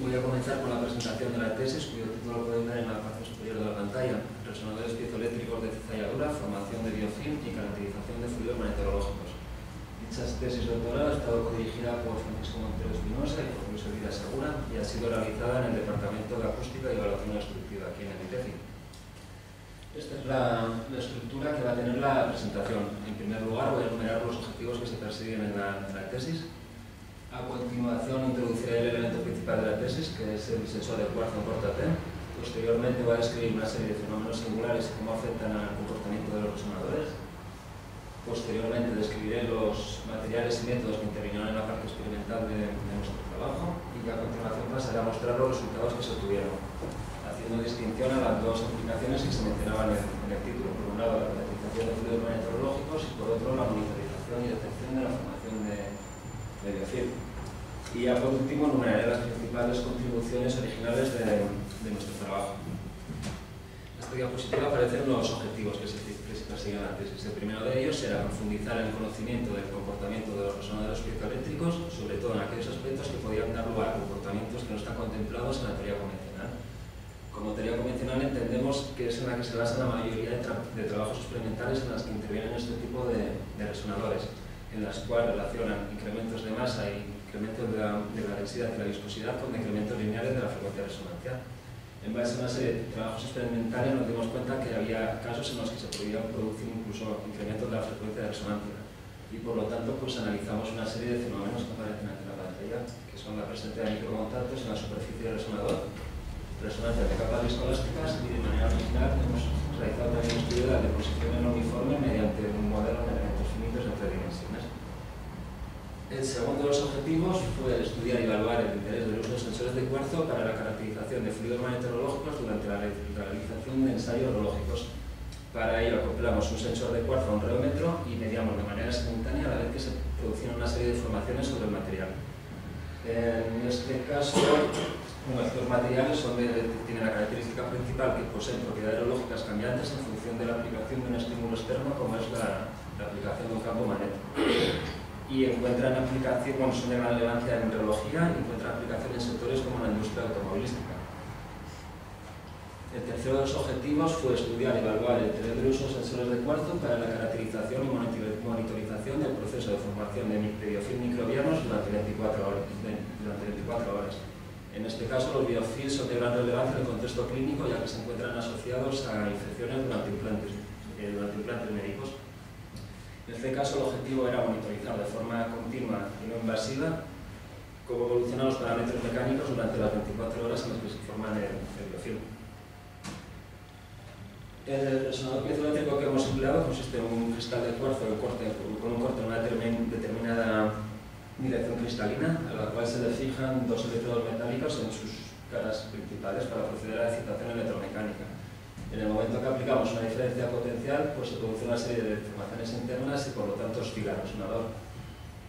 Voy a comenzar con la presentación de la tesis, cuyo título lo podéis ver en la parte superior de la pantalla: Resonadores piezoeléctricos de cizalladura, formación de biofilm y caracterización de fluidos meteorológicos. Dicha tesis doctoral ha estado codirigida por Francisco Montero Espinosa y por Luis Elvira Segura y ha sido realizada en el Departamento de Acústica y Evaluación Destructiva, aquí en el ITEFI. Esta es la estructura que va a tener la presentación. En primer lugar, voy a enumerar los objetivos que se persiguen en la tesis. A continuación, introduciré el elemento principal de la tesis, que es el sensor de cuarzo en corta T. Posteriormente, voy a describir una serie de fenómenos singulares y cómo afectan al comportamiento de los resonadores. Posteriormente, describiré los materiales y métodos que intervinieron en la parte experimental de nuestro trabajo. Y a continuación pasaré a mostrar los resultados que se obtuvieron, haciendo distinción a las dos aplicaciones que se mencionaban en el título. Por un lado, la caracterización de fluidos meteorológicos y por otro, la monitorización y detección de la formación de biofilm. Y ya por último enumeraré las principales contribuciones originales de nuestro trabajo. En esta diapositiva aparecen los objetivos que se persiguen en la tesis. El primero de ellos era profundizar en el conocimiento del comportamiento de los resonadores piezoeléctricos, sobre todo en aquellos aspectos que podían dar lugar a comportamientos que no están contemplados en la teoría convencional. Como teoría convencional entendemos que es en la que se basa la mayoría de trabajos experimentales en las que intervienen este tipo de resonadores, en las cuales relacionan incrementos de masa y incrementos de la densidad y la viscosidad con incrementos lineales de la frecuencia de resonancia. En base a una serie de trabajos experimentales nos dimos cuenta que había casos en los que se podían producir incluso incrementos de la frecuencia de resonancia y por lo tanto pues analizamos una serie de fenómenos que aparecen aquí en la pantalla, que son la presencia de microcontactos en la superficie del resonador, resonancia de capas viscoelásticas y de manera original hemos realizado también un estudio de la deposición en uniforme mediante un modelo de elementos finitos de 3 dimensiones. El segundo de los objetivos fue estudiar y evaluar el interés del uso de sensores de cuarzo para la caracterización de fluidos meteorológicos durante la realización de ensayos orológicos. Para ello acoplamos un sensor de cuarzo a un reómetro y medíamos de manera simultánea a la vez que se producían una serie de informaciones sobre el material. En este caso, estos materiales tienen la característica principal que poseen propiedades orológicas cambiantes en función de la aplicación de un estímulo externo, como es la aplicación de un campo magnético. Y encuentran aplicación, son de gran relevancia en meteorología y encuentran aplicación en sectores como la industria automovilística. El tercero de los objetivos fue estudiar y evaluar el interés del uso de sensores de cuarzo para la caracterización y monitorización del proceso de formación de biofilm microbianos durante 24 horas. En este caso, los biofilms son de gran relevancia en el contexto clínico, ya que se encuentran asociados a infecciones durante implantes médicos. En este caso, el objetivo era monitorizar de forma continua y no invasiva cómo evolucionan los parámetros mecánicos durante las 24 horas en las que se forman el biofilm. El resonador piezoeléctrico que hemos empleado consiste en un cristal de cuarzo con un corte en una determinada dirección cristalina, a la cual se le fijan dos electrodos metálicos en sus caras principales para proceder a la excitación electromecánica. En el momento que aplicamos una diferencia potencial, pues se produce una serie de deformaciones internas y por lo tanto oscila el resonador.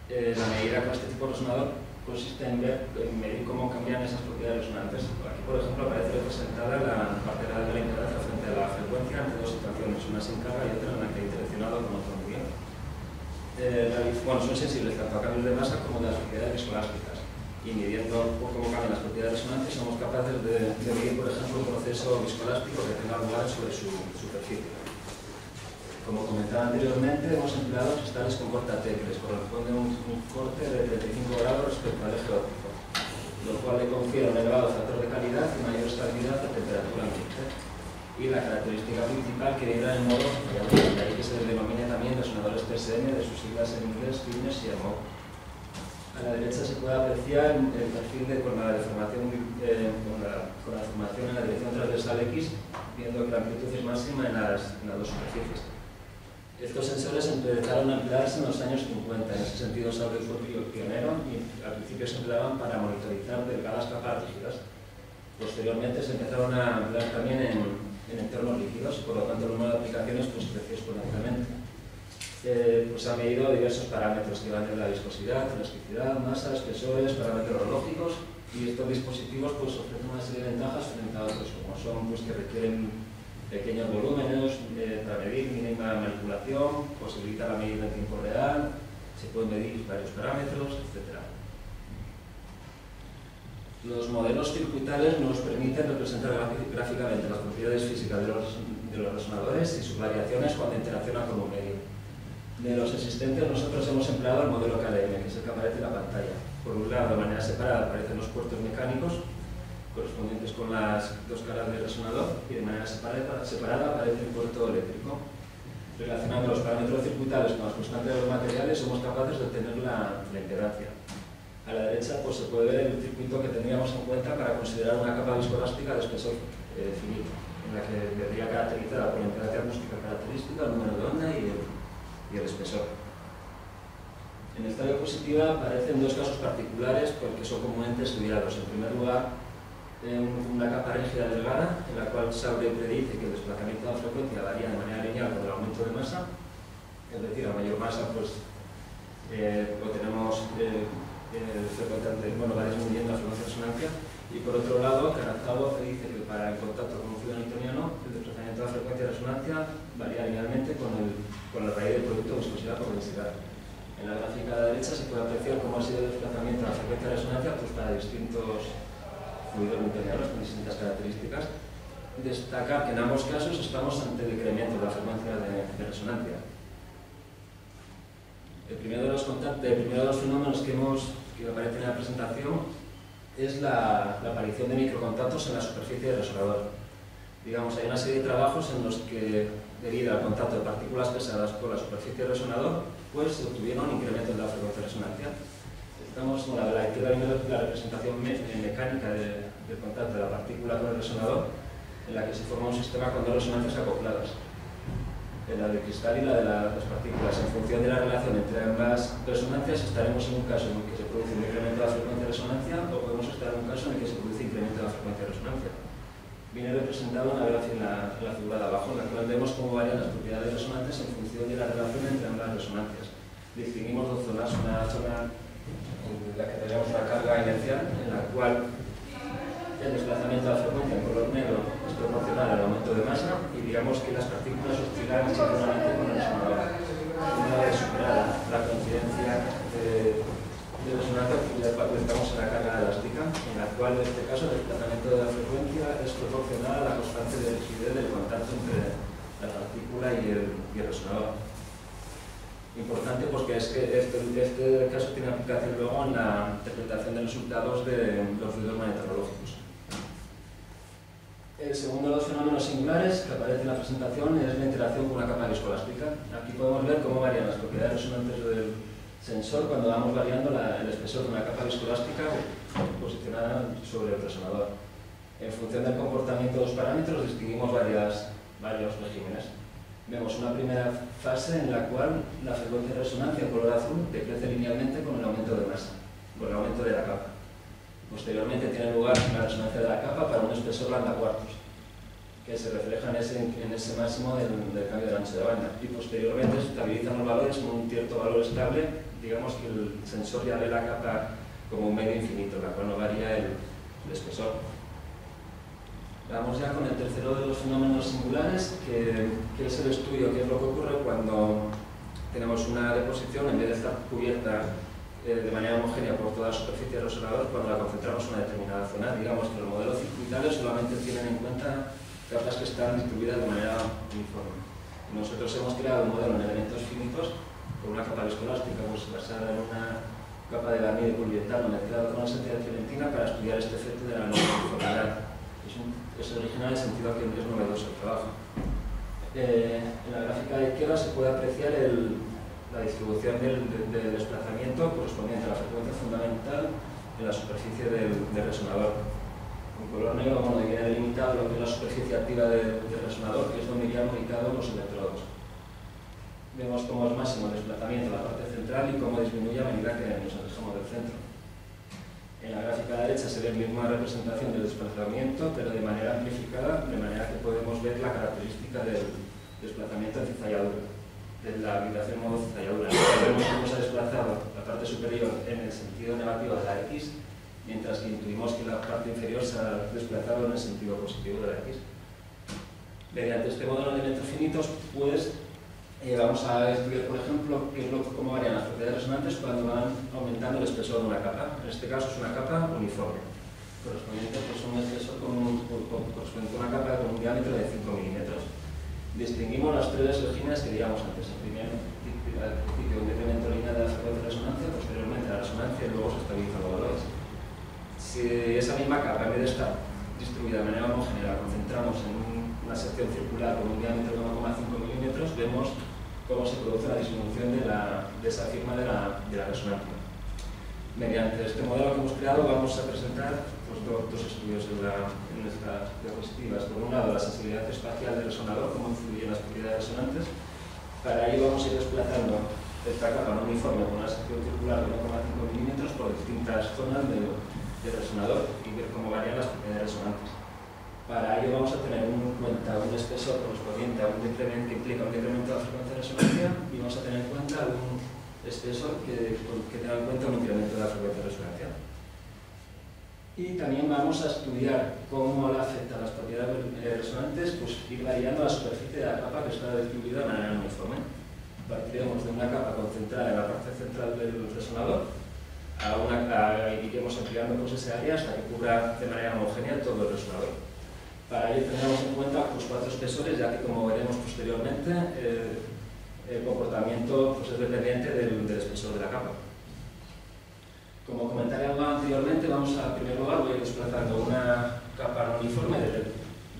La medida con este tipo de resonador consiste en medir cómo cambian esas propiedades resonantes. Aquí, por ejemplo, aparece representada la parte de la impedancia frente a la frecuencia ante dos situaciones, una sin carga y otra en la que hay direccionado con otro movimiento. Son sensibles tanto a cambios de masa como de las propiedades viscoelásticas. Y midiendo cómo cambian las propiedades resonantes, somos capaces de medir, por ejemplo, un proceso viscoelástico que tenga lugar sobre su superficie. Como comentaba anteriormente, hemos empleado cristales con corta T, que les corresponde un corte de 35 grados respecto al eje óptico, lo cual le confiere un elevado factor de calidad y mayor estabilidad a temperatura ambiente. Y la característica principal que vibra en modo de ahí que se les denomina también resonadores TSM, de sus siglas en inglés, Fitness y MO. A la derecha se puede apreciar el perfil con la formación en la dirección transversal X, viendo que la amplitud es máxima en las dos superficies. Estos sensores empezaron a emplearse en los años 50, en ese sentido Sauer fue pionero y al principio se empleaban para monitorizar delgadas capas rígidas. Posteriormente se empezaron a emplear también en entornos líquidos, por lo tanto el número de aplicaciones creció exponencialmente. Se han medido diversos parámetros que van de la viscosidad, elasticidad, masa, espesores, parámetros orológicos, y estos dispositivos ofrecen una serie de ventajas frente a otros, como son que requieren pequeños volúmenes para medir mínima manipulación, posibilita la medida en tiempo real, se pueden medir varios parámetros, etc. Los modelos circuitales nos permiten representar gráficamente las propiedades físicas de los resonadores y sus variaciones cuando interaccionan con un medio. De los existentes, nosotros hemos empleado el modelo KLM, que es el que aparece en la pantalla. Por un lado, de manera separada aparecen los puertos mecánicos correspondientes con las dos caras del resonador, y de manera separada aparece el puerto eléctrico. Relacionando los parámetros circuitales con las constantes de los materiales, somos capaces de obtener la impedancia. A la derecha pues, se puede ver el circuito que tendríamos en cuenta para considerar una capa viscoelástica de espesor finito, en la que vendría caracterizada por la impedancia acústica característica, el número de onda y el espesor. En esta diapositiva aparecen dos casos particulares que son comúnmente estudiados. En primer lugar, una capa rígida delgada, en la cual Sauer predice que el desplazamiento de la frecuencia varía de manera lineal con el aumento de masa, es decir, a mayor masa pues, obtenemos varias midiendo la frecuencia de resonancia, y por otro lado, Karatzawa dice que para el contacto con un fluido newtoniano, el desplazamiento de la frecuencia de resonancia varía linealmente con la raíz del producto de viscosidad por densidad. En la gráfica de la derecha se puede apreciar cómo ha sido el desplazamiento de la frecuencia de resonancia pues, para distintos fluidos newtonianos con distintas características. Destacar que en ambos casos estamos ante el decremento de la frecuencia de resonancia. El primero de los fenómenos que aparecen en la presentación es la aparición de microcontactos en la superficie del resonador. Digamos, hay una serie de trabajos en los que, debido al contacto de partículas pesadas con la superficie del resonador, pues se obtuvieron incrementos de la frecuencia de resonancia. Estamos con la izquierda viendo la representación mecánica del contacto de la partícula con el resonador, en la que se forma un sistema con dos resonancias acopladas, la de cristal y la de las partículas. En función de la relación entre ambas resonancias, estaremos en un caso en el que se produce un incremento de la frecuencia de resonancia, o podemos estar en un caso en el que se produce incremento de la frecuencia de resonancia. Viene representado en la figura de abajo, en la cual vemos cómo varían las propiedades resonantes en función de la relación entre ambas resonancias. Distinguimos dos zonas, una zona en la que tenemos una carga inercial, en la cual el desplazamiento de la frecuencia en color negro es proporcional al aumento de masa, y digamos que las partículas oscilan síncronamente con el resonador. Una vez superada la coincidencia de resonancia, ya estamos en la carga elástica, en la cual en este caso el desplazamiento de la frecuencia es proporcional a la constante de rigidez del contacto entre la partícula y el resonador. Importante porque es que este caso tiene aplicación luego en la interpretación de los resultados de los fluidos magnetorológicos. El segundo de los fenómenos singulares que aparece en la presentación es la interacción con una capa viscoelástica. Aquí podemos ver cómo varían las propiedades resonantes del sensor cuando vamos variando el espesor de una capa viscoelástica posicionada sobre el resonador. En función del comportamiento de los parámetros distinguimos varios regímenes. Vemos una primera fase en la cual la frecuencia de resonancia en color azul decrece linealmente con el aumento de masa, con el aumento de la capa. Posteriormente tiene lugar la resonancia de la capa para un espesor lambda cuartos, que se refleja en ese máximo del cambio de ancho de banda, y posteriormente se estabilizan los valores con un cierto valor estable. Digamos que el sensor ya ve la capa como un medio infinito, la cual no varía el espesor. Vamos ya con el tercero de los fenómenos singulares, que es el estudio, que es lo que ocurre cuando tenemos una deposición, en vez de estar cubierta de manera homogénea por toda la superficie del resonador, cuando la concentramos en una determinada zona. Digamos que los modelos circuitales solamente tienen en cuenta capas que están distribuidas de manera uniforme. Nosotros hemos creado un modelo en elementos finitos con una capa viscoelástica pues, basada en una capa de lamina de poliuretano mezclada con una esencia de cementina para estudiar este efecto de la no uniformidad. Es original en el sentido que es novedoso el trabajo. En la gráfica de izquierda se puede apreciar la distribución del desplazamiento correspondiente a la frecuencia fundamental en la superficie del resonador. En color negro viene delimitado lo que es la superficie activa del resonador, que es donde irían ubicados los electrodos. Vemos cómo es máximo el desplazamiento en la parte central y cómo disminuye a medida que nos alejamos del centro. En la gráfica de la derecha se ve la misma representación del desplazamiento, pero de manera amplificada, de manera que podemos ver la característica del desplazamiento en cizalladura, de la vibración en modo cizalladura. Vemos cómo se ha desplazado la parte superior en el sentido negativo de la X, mientras que intuimos que la parte inferior se ha desplazado en el sentido positivo de la X. Mediante este modelo de elementos finitos, pues, vamos a estudiar, por ejemplo, cómo varían las propiedades resonantes cuando van aumentando el espesor de una capa. En este caso es una capa uniforme. correspondiente pues, a un espesor correspondiente a una capa con un diámetro de 5 milímetros. Distinguimos las tres líneas que digamos antes. Al principio un decremento lineal de la frecuencia de resonancia, posteriormente la resonancia y luego se estabilizan los valores. Si esa misma capa, en vez de estar distribuida de manera homogénea, la concentramos en una sección circular con un diámetro de 1,5 milímetros, vemos cómo se produce la disminución de esa firma de la resonancia. Mediante este modelo que hemos creado vamos a presentar pues, dos estudios en nuestras diapositivas. Por un lado, la sensibilidad espacial del resonador, cómo influye en las propiedades resonantes. Para ello vamos a ir desplazando esta capa no uniforme con una sección circular de 1,5 milímetros por distintas zonas del resonador y ver cómo varían las propiedades resonantes. Para ello vamos a tener en cuenta un espesor correspondiente a un decremento que implica un decremento de la frecuencia de resonancia y vamos a tener en cuenta un espesor que tenga en cuenta un incremento de la frecuencia de resonancia. Y también vamos a estudiar cómo le afecta a las propiedades resonantes, pues ir variando la superficie de la capa que está distribuida de manera uniforme. Partiremos de una capa concentrada en la parte central del resonador iremos ampliando pues, ese área hasta que cubra de manera homogénea todo el resonador. Para ello tendremos en cuenta pues, 4 espesores, ya que como veremos posteriormente, el comportamiento pues, es dependiente del espesor de la capa. Como comentariaba anteriormente, vamos a, en primer lugar, voy a ir desplazando una capa no uniforme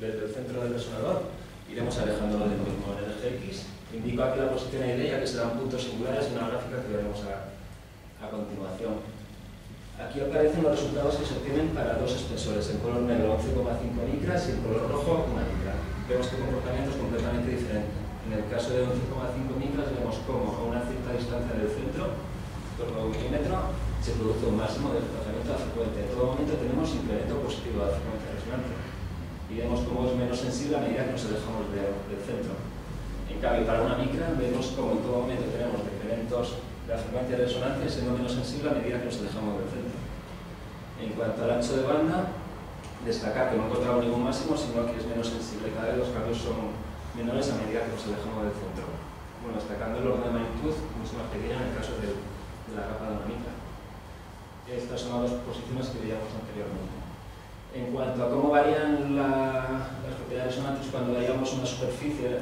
desde el centro del resonador. Iremos alejándolo del mismo en el eje X. Indico aquí la posición y ya que serán puntos singulares en una gráfica que veremos a continuación. Aquí aparecen los resultados que se obtienen para dos espesores, en color negro 11,5 micras y en color rojo 1 micra. Vemos que el comportamiento es completamente diferente. En el caso de 11,5 micras vemos cómo a una cierta distancia del centro, en torno a 1 milímetro, se produce un máximo de desplazamiento de la frecuencia. En todo momento tenemos incremento positivo de la frecuencia de resonancia. Y vemos cómo es menos sensible a medida que nos alejamos del centro. En cambio, para una micra vemos cómo en todo momento tenemos decrementos de la frecuencia de resonancia siendo menos sensible a medida que nos alejamos del centro. En cuanto al ancho de banda, destacar que no encontramos ningún máximo, sino que es menos sensible. Cada vez los cambios son menores a medida que nos alejamos del centro. Bueno, destacando el orden de magnitud, mucho más pequeño en el caso de la capa de una micra. Estas son las dos posiciones que veíamos anteriormente. En cuanto a cómo varían las propiedades resonantes cuando variamos una superficie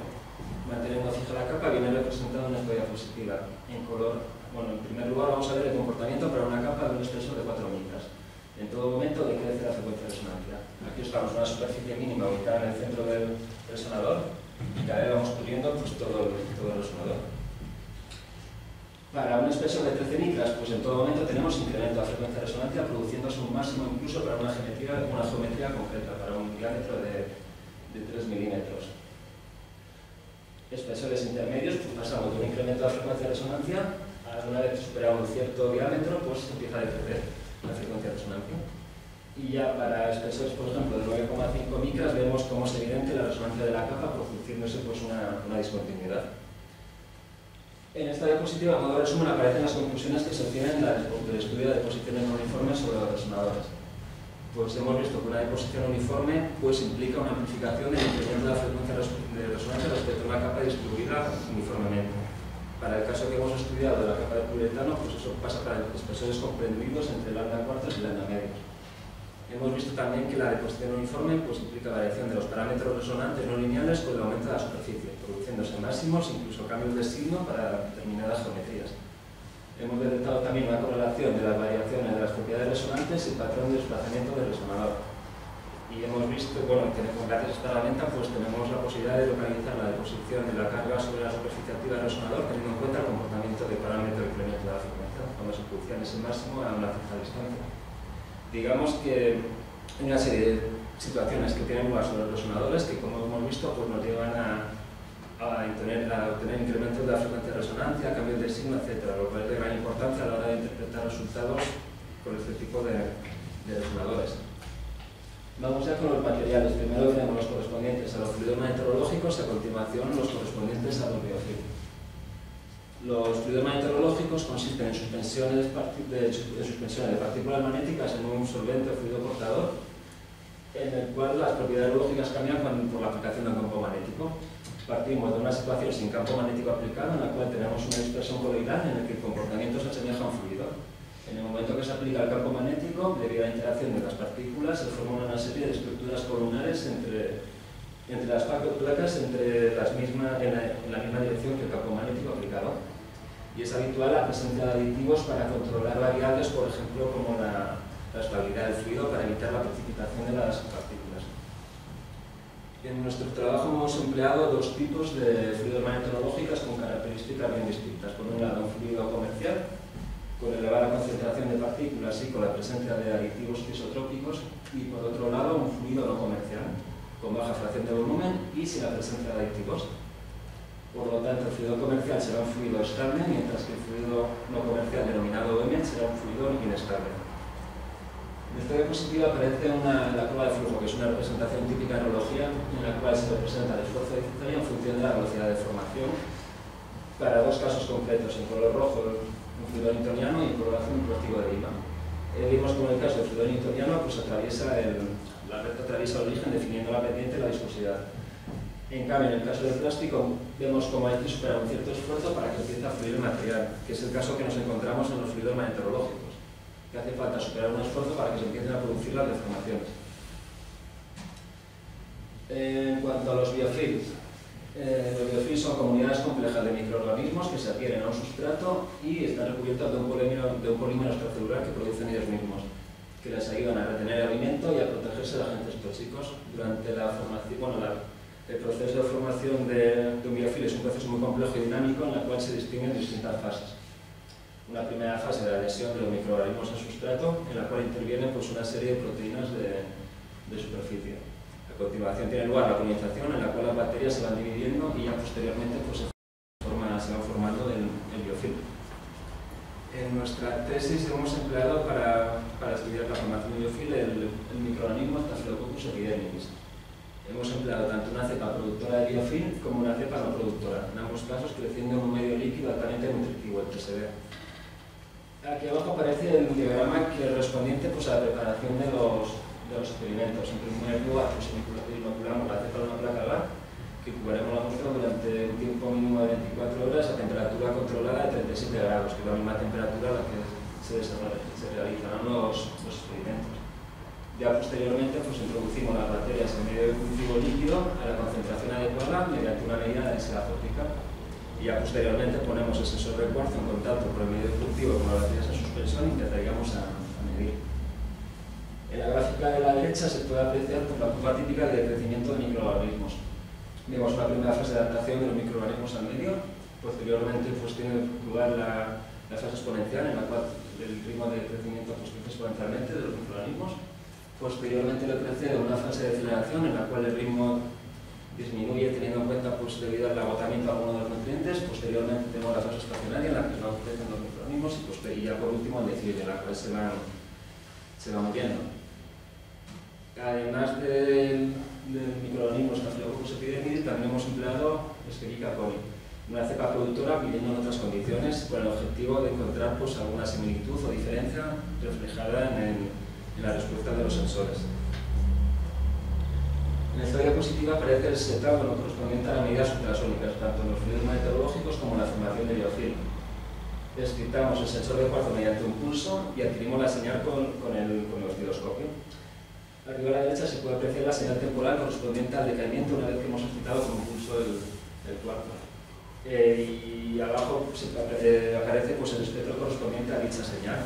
manteniendo fija la capa, viene representado en esta diapositiva en color. Bueno, en primer lugar vamos a ver el comportamiento para una capa de un espesor de 4 micras. En todo momento decrece la frecuencia de resonancia. Aquí estamos en una superficie mínima ubicada en el centro del resonador y cada vez vamos cubriendo pues, todo el resonador. Para un espesor de 13 micras, pues en todo momento tenemos incremento de la frecuencia de resonancia, produciéndose un máximo incluso para una geometría concreta, para un diámetro de 3 milímetros. Espesores intermedios, pues pasamos de un incremento de la frecuencia de resonancia a una vez superado un cierto diámetro, pues empieza a decrecer la frecuencia de resonancia. Y ya para espesores, por ejemplo, de 9,5 micras, vemos cómo es evidente la resonancia de la capa, produciéndose pues, una discontinuidad. En esta diapositiva, a modo de resumen, aparecen las conclusiones que se obtienen del estudio de deposiciones no uniformes sobre los resonadores. Pues hemos visto que una deposición uniforme pues, implica una amplificación del incremento de la frecuencia de resonancia respecto a una capa distribuida uniformemente. Para el caso que hemos estudiado de la capa de poliuretano, pues eso pasa para espesores comprendidos entre lambda cuartos y lambda medios. Hemos visto también que la deposición uniforme pues, implica variación de los parámetros resonantes no lineales con el aumento de la superficie, produciéndose máximos, incluso cambios de signo para determinadas geometrías. Hemos detectado también una correlación de las variaciones de las propiedades resonantes y el patrón de desplazamiento del resonador. Y hemos visto, bueno, que gracias a esta herramienta pues, tenemos la posibilidad de localizar la deposición de la carga sobre la superficie activa del resonador, teniendo en cuenta el comportamiento de parámetro de incremento de la frecuencia, cuando se producía en ese máximo a una cierta distancia. Digamos que hay una serie de situaciones que tienen lugar sobre los resonadores que, como hemos visto, pues nos llevan a obtener incrementos de la frecuencia de resonancia, cambios de signo, etc., lo cual es de gran importancia a la hora de interpretar resultados con este tipo de resonadores. Vamos ya con los materiales. Primero tenemos los correspondientes a los fluidos meteorológicos y a continuación los correspondientes a los biofilms. Los fluidos meteorológicos consisten en suspensiones de partículas magnéticas en un solvente o fluido portador, en el cual las propiedades lógicas cambian por la aplicación de un campo magnético. Partimos de una situación sin campo magnético aplicado, en la cual tenemos una dispersión coloidal en la que el comportamiento se asemeja a un fluido. En el momento que se aplica el campo magnético, debido a la interacción de las partículas, se forman una serie de estructuras columnares entre las placas en la misma dirección que el campo magnético aplicado. Y es habitual la presencia de aditivos para controlar variables, por ejemplo, como la estabilidad del fluido, para evitar la precipitación de las partículas. En nuestro trabajo hemos empleado dos tipos de fluidos magnetorológicos con características bien distintas. Por un lado, un fluido comercial, con elevada concentración de partículas y con la presencia de aditivos isotrópicos, y por otro lado, un fluido no comercial, con baja fracción de volumen y sin la presencia de aditivos. Por lo tanto, el fluido comercial será un fluido estable, mientras que el fluido no comercial, denominado OM, será un fluido inestable. En esta diapositiva aparece la curva de flujo, que es una representación típica en aerología, en la cual se representa el esfuerzo de Cicelia en función de la velocidad de formación, para dos casos concretos, en color rojo un fluido newtoniano y en color azul un reactivo de Lima. Vimos como en el caso del fluido newtoniano, pues la recta atraviesa el origen definiendo la pendiente y la viscosidad. En cambio, en el caso del plástico, vemos cómo hay que superar un cierto esfuerzo para que empiece a fluir el material, que es el caso que nos encontramos en los fluidos magnetorológicos, que hace falta superar un esfuerzo para que se empiecen a producir las deformaciones. En cuanto a los biofilms son comunidades complejas de microorganismos que se adhieren a un sustrato y están recubiertos de un polímero extracelular que producen ellos mismos, que les ayudan a retener el alimento y a protegerse de agentes tóxicos. Durante la formación, el proceso de formación de un biofil es un proceso muy complejo y dinámico en el cual se distinguen distintas fases. Una primera fase de adhesión de los microorganismos al sustrato, en la cual intervienen pues, una serie de proteínas de superficie. A continuación tiene lugar la colonización, en la cual las bacterias se van dividiendo y ya posteriormente pues, se va formando el biofil. En nuestra tesis hemos empleado para estudiar la formación de biofil el microorganismo Staphylococcus epidermidis. Hemos empleado tanto una cepa productora de biofilm como una cepa no productora, en ambos casos creciendo en un medio líquido altamente nutritivo, el TSD. Aquí abajo aparece el diagrama correspondiente pues, a la preparación de los experimentos. En primer lugar, pues, inoculamos la cepa de una placa GAR, que incubaremos la muestra durante un tiempo mínimo de 24 horas a temperatura controlada de 37 grados, que es la misma temperatura a la que se realizarán los experimentos. Ya posteriormente pues, introducimos las bacterias en medio de cultivo líquido a la concentración adecuada mediante una medida de densidad óptica. Y ya posteriormente ponemos el sensor de cuarzo en contacto con el medio de cultivo con las bacterias en suspensión y empezaríamos a medir. En la gráfica de la derecha se puede apreciar pues, la curva típica de crecimiento de microorganismos. Vemos una primera fase de adaptación de los microorganismos al medio. Posteriormente pues, tiene lugar la fase exponencial, en la cual el ritmo de crecimiento pues, crece exponencialmente de los microorganismos. Posteriormente lo crece en una fase de aceleración en la cual el ritmo disminuye teniendo en cuenta pues, debido al agotamiento de algunos de los nutrientes. Posteriormente tenemos la fase estacionaria en la que no crecen los microorganismos y ya por último el declive en la cual se va muriendo. Además del microorganismo Staphylococcus epidermidis, también hemos empleado Escherichia coli, una cepa productora viviendo en otras condiciones con el objetivo de encontrar pues, alguna similitud o diferencia reflejada en la respuesta de los sensores. En esta diapositiva aparece el setup correspondiente a las medidas ultrasónicas, tanto en los fluidos magnetorológicos como en la formación de biofilm. Descriptamos el sensor de cuarzo mediante un pulso y adquirimos la señal con el osciloscopio. Arriba a la derecha se puede apreciar la señal temporal correspondiente al decaimiento una vez que hemos excitado con un pulso el cuarzo. Y abajo aparece pues, el espectro correspondiente a dicha señal.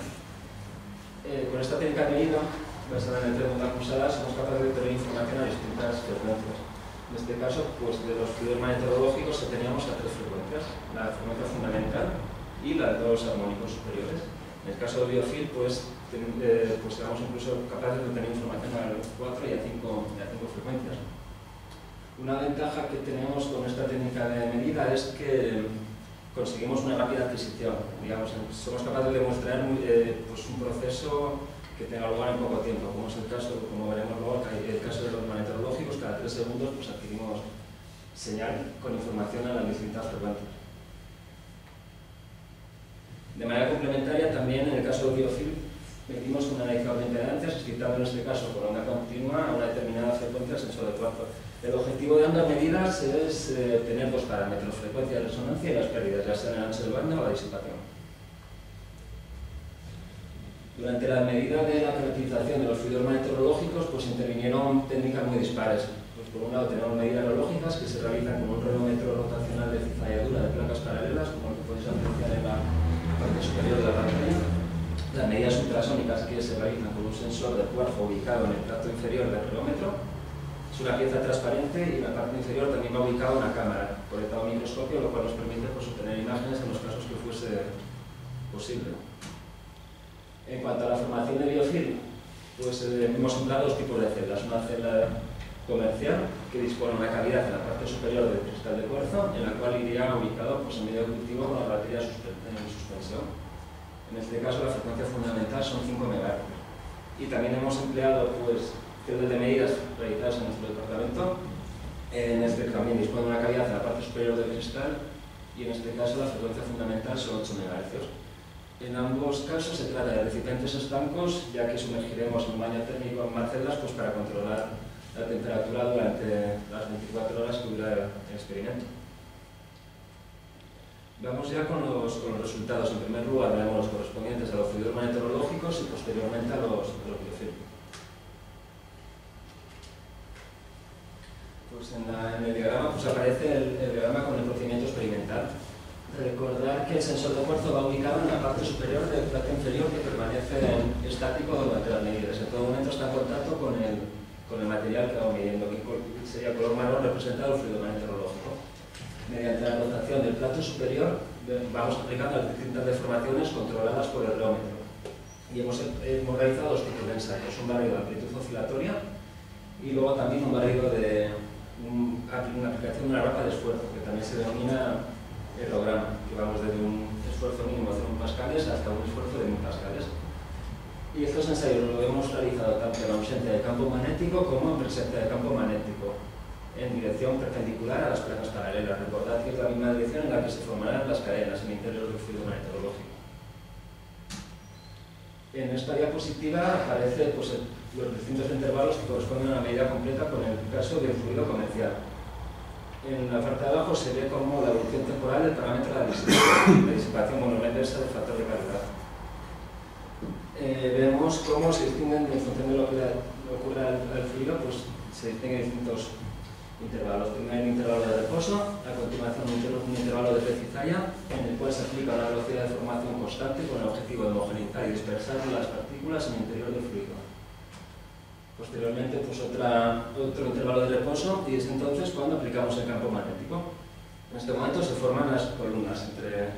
Con esta técnica de medida, basada en el tren de onda pulsada, somos capaces de obtener información a distintas frecuencias. En este caso, pues, de los fluidos magnetorológicos teníamos a 3 frecuencias, la frecuencia fundamental y las 2 armónicos superiores. En el caso del biofil, pues éramos incluso capaces de obtener información a 4 y a 5 frecuencias. Una ventaja que tenemos con esta técnica de medida es que conseguimos una rápida adquisición. Digamos, somos capaces de demostrar pues un proceso que tenga lugar en poco tiempo, como es el caso, como veremos luego, el caso de los magnetorológicos. Cada 3 segundos pues, adquirimos señal con información a las distintas frecuencias. De manera complementaria, también en el caso del biofilm, medimos un analizador de impedancias, excitando en este caso por onda continua a una determinada frecuencia sensor de cuarzo. El objetivo de ambas medidas es tener 2 parámetros, frecuencia de resonancia y las pérdidas, ya sea en el ancho de banda o la disipación. Durante la medida de la caracterización de los fluidos meteorológicos, pues intervinieron técnicas muy dispares. Pues por un lado tenemos medidas lógicas que se realizan con un relómetro rotacional de cizalladura de placas paralelas, como lo que podéis apreciar en la parte superior de la pantalla. Las medidas ultrasónicas que se realizan con un sensor de cuarzo ubicado en el plato inferior del relómetro. Es una pieza transparente y en la parte inferior también va ubicada una cámara conectada a un microscopio, lo cual nos permite pues, obtener imágenes en los casos que fuese posible. En cuanto a la formación de biofilm, pues hemos empleado dos tipos de celdas. Una celda comercial que dispone de una cavidad en la parte superior del cristal de cuarzo, en la cual iría ubicado pues, en medio de cultivo con la batería en suspensión. En este caso la frecuencia fundamental son 5 MHz. Y también hemos empleado pues, celdas de medidas realizadas en nuestro departamento. En este también dispone de una cavidad en la parte superior del cristal y en este caso la frecuencia fundamental son 8 MHz. En ambos casos se trata de recipientes estancos, ya que sumergiremos en un baño térmico en más celdas pues, para controlar la temperatura durante las 24 horas que dura el experimento. Vamos ya con los resultados. En primer lugar, veremos los correspondientes a los fluidos meteorológicos y posteriormente a los biofilm. Pues en el diagrama pues, aparece el diagrama con el procedimiento experimental. Recordar que el sensor de cuarzo va ubicado en la parte superior del plato inferior que permanece estático durante las medidas. En todo momento está en contacto con el material que vamos midiendo, que sería color marrón representa el fluido meteorológico. Mediante la rotación del plato superior vamos aplicando las distintas deformaciones controladas por el relómetro. Y hemos realizado dos tipos de ensayos, un barrido de amplitud oscilatoria y luego también un barrido de una aplicación de una rapa de esfuerzo, que también se denomina hilograma, que vamos desde un esfuerzo mínimo de 0,1 pascales hasta un esfuerzo de 1000 pascales. Y estos ensayos lo hemos realizado tanto en ausencia de campo magnético como en presencia de campo magnético, en dirección perpendicular a las placas paralelas. Recordad que es la misma dirección en la que se formarán las cadenas en el interior del fluido meteorológico. En esta diapositiva aparecen pues, los distintos intervalos que corresponden a una medida completa con el caso del fluido comercial. En la parte de abajo se ve como la evolución temporal del parámetro de la disipación monoinversa del factor de calidad. Vemos cómo se distinguen en función de lo que ocurre al fluido, pues se distinguen distintos intervalos. Primero un intervalo de reposo, a continuación un intervalo de precizalla, en el cual se aplica una velocidad de formación constante con el objetivo de homogeneizar y dispersar las partículas en el interior del fluido. Posteriormente, pues otro intervalo de reposo y es entonces cuando aplicamos el campo magnético. En este momento se forman las columnas entre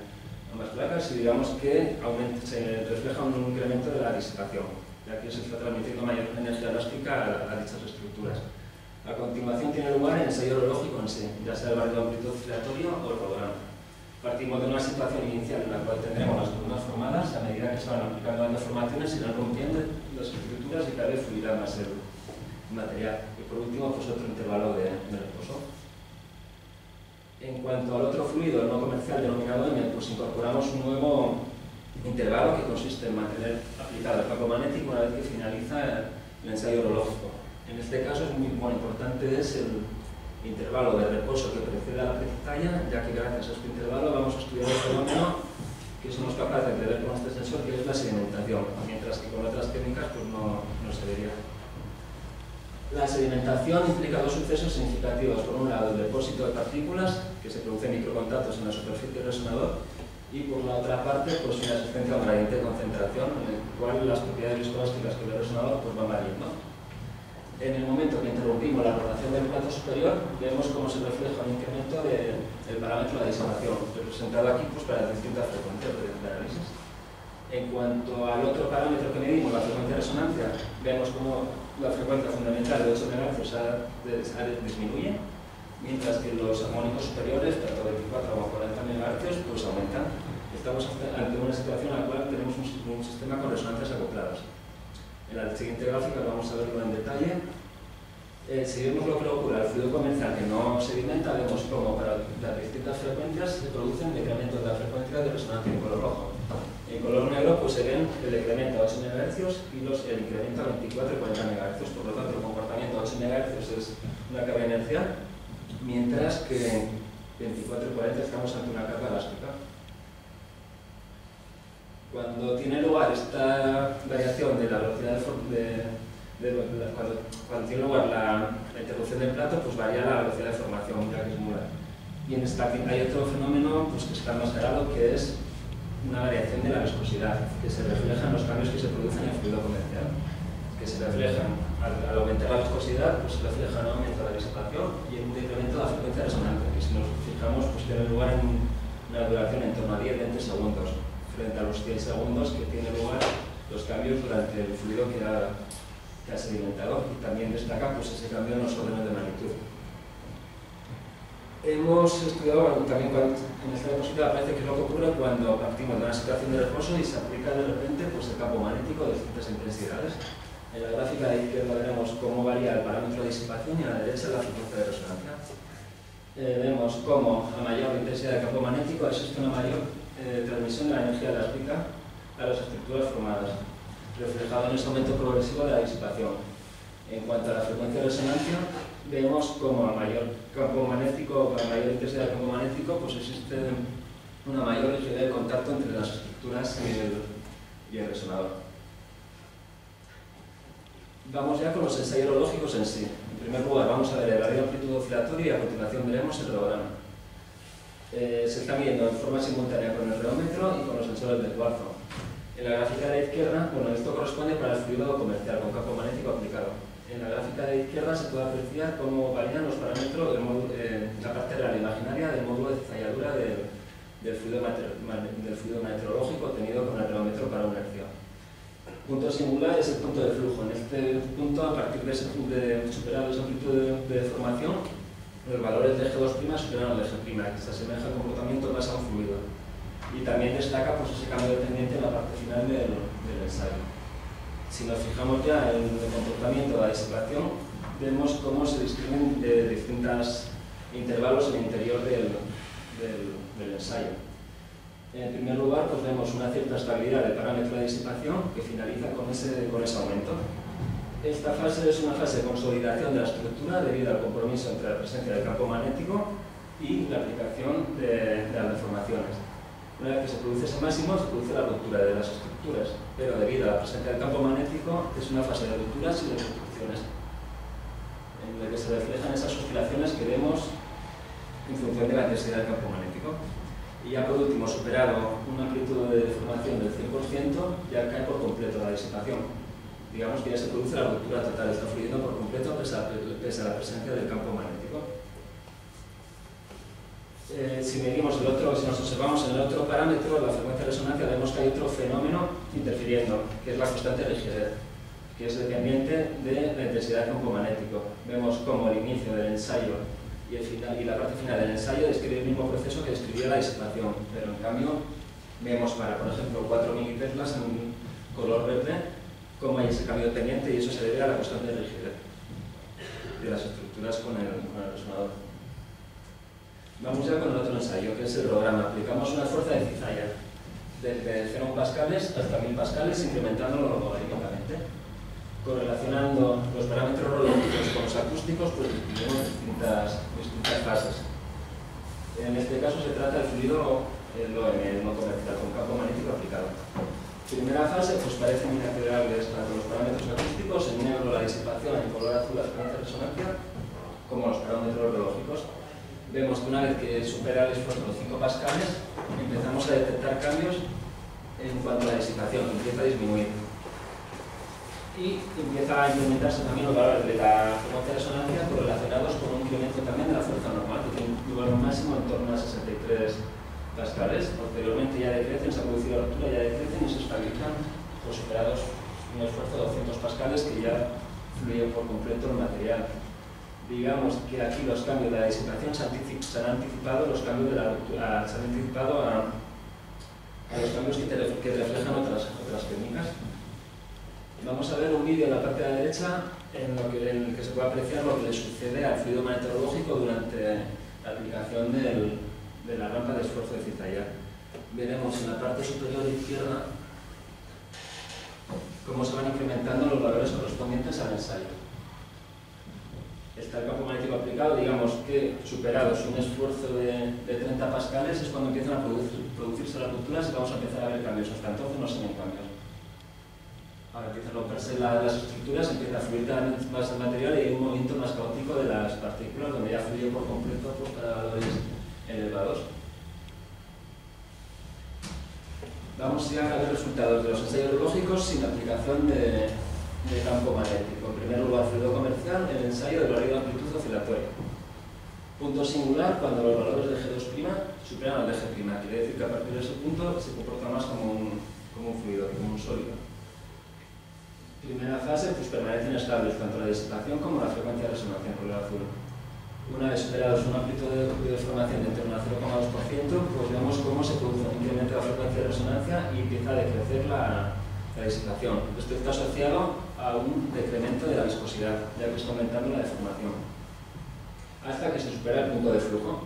ambas placas y digamos que se refleja un incremento de la disipación, ya que se está transmitiendo mayor energía elástica a dichas estructuras. A continuación tiene lugar el ensayo orológico en sí, ya sea el barrido de amplitud oscilatorio o el rodograma. Partimos de una situación inicial en la cual tendremos las columnas formadas, a medida que se van aplicando las deformaciones se irán rompiendo las estructuras y cada vez fluirá más el material. Y por último, pues otro intervalo de reposo. En cuanto al otro fluido no comercial denominado M, pues incorporamos un nuevo intervalo que consiste en mantener aplicado el campo magnético una vez que finaliza el ensayo orológico. En este caso es muy importante es el intervalo de reposo que precede a la precizalla, ya que gracias a este intervalo vamos a estudiar el fenómeno que somos capaces de ver con este sensor, que es la sedimentación, mientras que con otras técnicas pues no se vería. La sedimentación implica dos sucesos significativos. Por un lado, el depósito de partículas, que se producen microcontactos en la superficie del resonador, y por la otra parte, pues una existencia de un gradiente de concentración, en el cual las propiedades viscoelásticas del resonador pues, van variando. En el momento que interrumpimos la rotación del plato superior, vemos cómo se refleja un incremento del parámetro de disipación, representado aquí pues, para las distintas frecuencias de análisis. En cuanto al otro parámetro que medimos, la frecuencia de resonancia, vemos cómo la frecuencia fundamental de 8 MHz disminuye, mientras que los armónicos superiores, tanto 24 como 40 MHz, pues aumentan. Estamos ante una situación en la cual tenemos un sistema con resonancias acopladas. En la siguiente gráfica vamos a verlo en detalle. Si vemos lo que ocurre al fluido comercial que no sedimenta, vemos cómo para las distintas frecuencias se producen decrementos de la frecuencia de resonancia en color rojo. En color negro pues se ven el decremento a 8 MHz y el incremento a 24 y 40 MHz. Por lo tanto, el comportamiento a 8 MHz es una carga inercial, mientras que 24 y 40 estamos ante una carga elástica. Cuando tiene lugar esta variación de la velocidad cuando tiene lugar la interrupción del plato, pues varía la velocidad de formación, ya que es nula. Y en esta hay otro fenómeno pues, que está enmascarado, que es una variación de la viscosidad, que se refleja en los cambios que se producen en el fluido comercial, que se reflejan al aumentar la viscosidad, pues se refleja un aumento de la disipación y un incremento de la frecuencia resonante, que si nos fijamos, pues tiene lugar en una duración en torno a 10-20 segundos, frente a los 100 segundos que tiene lugar los cambios durante el fluido que ha sedimentado, y también destaca pues, ese cambio en los órdenes de magnitud. Hemos estudiado también en esta diapositiva aparece que es lo que ocurre cuando partimos de una situación de reposo y se aplica de repente pues, el campo magnético de distintas intensidades. En la gráfica de izquierda veremos cómo varía el parámetro de disipación y a la derecha la frecuencia de resonancia. Vemos cómo a mayor intensidad de campo magnético existe una mayor transmisión de la energía elástica a las estructuras formadas, reflejado en ese aumento progresivo de la disipación. En cuanto a la frecuencia de resonancia, vemos como a mayor campo magnético, a mayor intensidad del campo magnético, pues existe una mayor rigidez de contacto entre las estructuras y el resonador. Vamos ya con los ensayos lógicos en sí. En primer lugar, vamos a ver el radio amplitud oscilatorio y a continuación veremos el reograma. Se está midiendo en forma simultánea con el reómetro y con los sensores de cuarzo. En la gráfica de la izquierda, bueno, esto corresponde para el fluido comercial con campo magnético aplicado. En la gráfica de la izquierda se puede apreciar cómo varían los parámetros la parte real imaginaria del módulo de cizalladura del fluido meteorológico tenido con el reómetro para un hercio. Punto singular es el punto de flujo. En este punto, a partir de superar esa amplitud de deformación, los valores de G2' superan al de G', que se asemeja al comportamiento más a un fluido. Y también destaca pues, ese cambio de tendiente en la parte final del ensayo. Si nos fijamos ya en el comportamiento de la disipación, vemos cómo se distinguen de distintos intervalos en el interior del ensayo. En primer lugar, pues vemos una cierta estabilidad del parámetro de disipación que finaliza con ese aumento. Esta fase es una fase de consolidación de la estructura debido al compromiso entre la presencia del campo magnético y la aplicación de las deformaciones. Una vez que se produce ese máximo, se produce la ruptura de las estructuras, pero debido a la presencia del campo magnético es una fase de rupturas y de construcciones, en la que se reflejan esas oscilaciones que vemos en función de la intensidad del campo magnético. Y ya por último, superado una amplitud de deformación del 100%, ya cae por completo la disipación. Digamos que ya se produce la ruptura total, está fluyendo por completo pese a la presencia del campo magnético. Si nos observamos en el otro parámetro, la frecuencia de resonancia, vemos que hay otro fenómeno interfiriendo, que es la constante de rigidez, que es dependiente de la intensidad del campo magnético. Vemos cómo el inicio del ensayo y la parte final del ensayo describe el mismo proceso que describía la disipación, pero en cambio vemos para, por ejemplo, 4 militeslas en color verde, cómo hay ese cambio dependiente, y eso se debe a la constante de rigidez de las estructuras con el resonador. Vamos ya con el otro ensayo, que es el reograma. Aplicamos una fuerza de cizalla desde 0 pascales hasta 1000 pascales, incrementándolo logarítmicamente. Correlacionando los parámetros rológicos con los acústicos, pues distinguimos distintas fases. En este caso se trata del fluido no comercial, con campo magnético aplicado. Primera fase, pues parecen inacelerables tanto los parámetros acústicos, en negro la disipación, en color azul la frecuencia de resonancia, como los parámetros relógicos. Vemos que una vez que supera el esfuerzo de los 5 pascales, empezamos a detectar cambios en cuanto a la disipación, empieza a disminuir. Y empieza a implementarse también los valores de la frecuencia de resonancia correlacionados con un incremento también de la fuerza normal, que tiene un lugar máximo en torno a 63 pascales. Posteriormente ya decrecen, se ha producido la ruptura, ya decrecen y se estabilizan, pues superados un esfuerzo de 200 pascales que ya fluye por completo el material. Digamos que aquí los cambios de la disipación se han anticipado, los cambios de la ruptura, se han anticipado a los cambios que reflejan otras técnicas. Vamos a ver un vídeo en la parte de la derecha en el que se puede apreciar lo que le sucede al fluido meteorológico durante la aplicación de la rampa de esfuerzo de cizallar. Veremos en la parte superior izquierda cómo se van incrementando los valores correspondientes al ensayo. Está el campo magnético aplicado aplicado, digamos que superados un esfuerzo de 30 pascales es cuando empiezan a producirse las rupturas y vamos a empezar a ver cambios. Hasta entonces no se ven cambios. Ahora empiezan a romperse las estructuras, empieza a fluir cada vez más el material y hay un movimiento más caótico de las partículas donde ya fluye por completo para valores elevados. Vamos ya a ver resultados de los ensayos lógicos sin aplicación de campo magnético. En primer lugar, fluido comercial, el ensayo del barrido de amplitud oscilatoria. Punto singular cuando los valores de G2' superan al de G'. Quiere decir que a partir de ese punto se comporta más como un fluido, como un sólido. Primera fase, pues permanecen estables tanto la disipación como la frecuencia de resonancia en color azul. Una vez superados una amplitud de deformación de en torno a 0,2%, pues vemos cómo se produce un incremento de la frecuencia de resonancia y empieza a decrecer la disipación. Esto está asociado a un decremento de la viscosidad, ya que está aumentando la deformación, hasta que se supera el punto de flujo,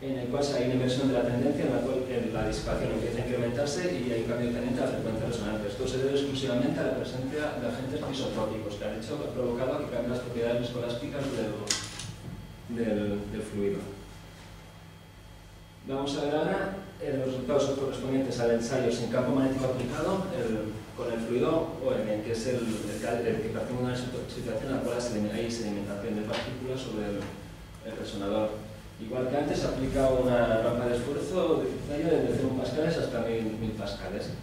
en el cual hay una inversión de la tendencia en la cual la disipación empieza a incrementarse y hay un cambio de tendencia a la frecuencia de resonancia. Esto se debe exclusivamente a la presencia de agentes isotrópicos que han provocado que cambien las propiedades viscoelásticas del fluido. Vamos a ver ahora los resultados correspondientes al ensayo sin campo magnético aplicado con el fluido o en que es el que partimos de una situación en la cual hay sedimentación de partículas sobre el resonador. Igual que antes, aplica una rampa de esfuerzo de ensayo desde 0 pascales hasta 1000 pascales.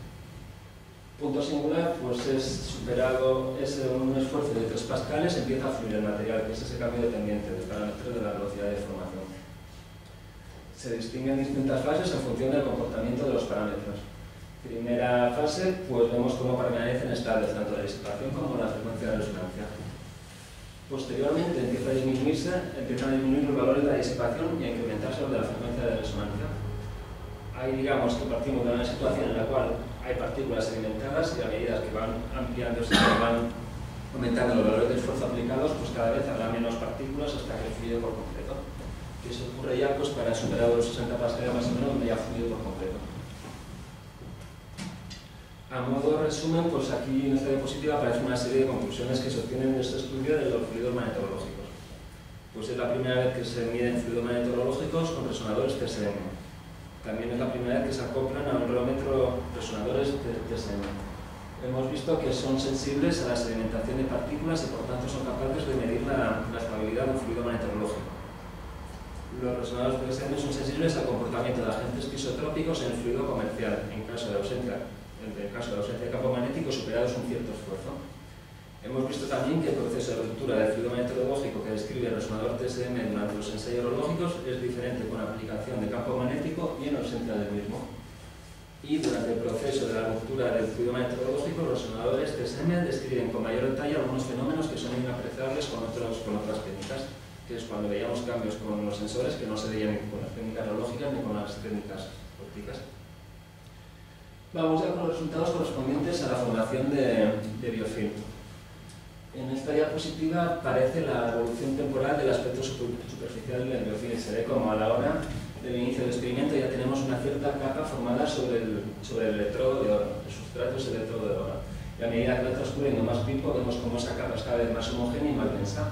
Punto singular, pues es superado un esfuerzo de 3 pascales, empieza a fluir el material, que es ese cambio de tendiente del parámetro de la velocidad de deformación. Se distinguen distintas fases en función del comportamiento de los parámetros. Primera fase, pues vemos cómo permanecen estables tanto la disipación como la frecuencia de resonancia. Posteriormente empiezan a disminuir los valores de la disipación y a incrementarse los de la frecuencia de resonancia. Ahí digamos que partimos de una situación en la cual hay partículas sedimentadas y a medida que van ampliándose, que van aumentando los valores de esfuerzo aplicados, pues cada vez habrá menos partículas hasta que fluye por completo. Que eso ocurre ya pues, para superar los 60 pascales más o menos, donde ya fluye por completo. A modo de resumen, pues aquí en esta diapositiva aparece una serie de conclusiones que se obtienen de este estudio de los fluidos magnetorológicos. Pues es la primera vez que se miden fluidos magnetorológicos con resonadores TSM. También es la primera vez que se acoplan a un relómetro resonadores TSM. Hemos visto que son sensibles a la sedimentación de partículas y por tanto son capaces de medir la estabilidad de un fluido magnetorológico. Los resonadores TSM son sensibles al comportamiento de agentes isotrópicos en el fluido comercial, en caso de ausencia de campo magnético superados un cierto esfuerzo. Hemos visto también que el proceso de ruptura del fluido magnetorológico que describe el resonador TSM durante los ensayos lógicos es diferente con aplicación de campo magnético y en ausencia del mismo. Y durante el proceso de la ruptura del fluido magnetorológico, los resonadores TSM describen con mayor detalle algunos fenómenos que son inapreciables con otras técnicas, que es cuando veíamos cambios con los sensores que no se veían ni con las técnicas lógicas ni con las técnicas ópticas. Vamos ya con los resultados correspondientes a la formación de biofilm. En esta diapositiva aparece la evolución temporal del aspecto superficial del biofilm. Se ve como a la hora del inicio del experimento ya tenemos una cierta capa formada sobre el electrodo de oro, el sustrato es el electrodo de oro. Y a medida que va transcurriendo más tiempo vemos cómo esa capa es cada vez más homogénea y más densa.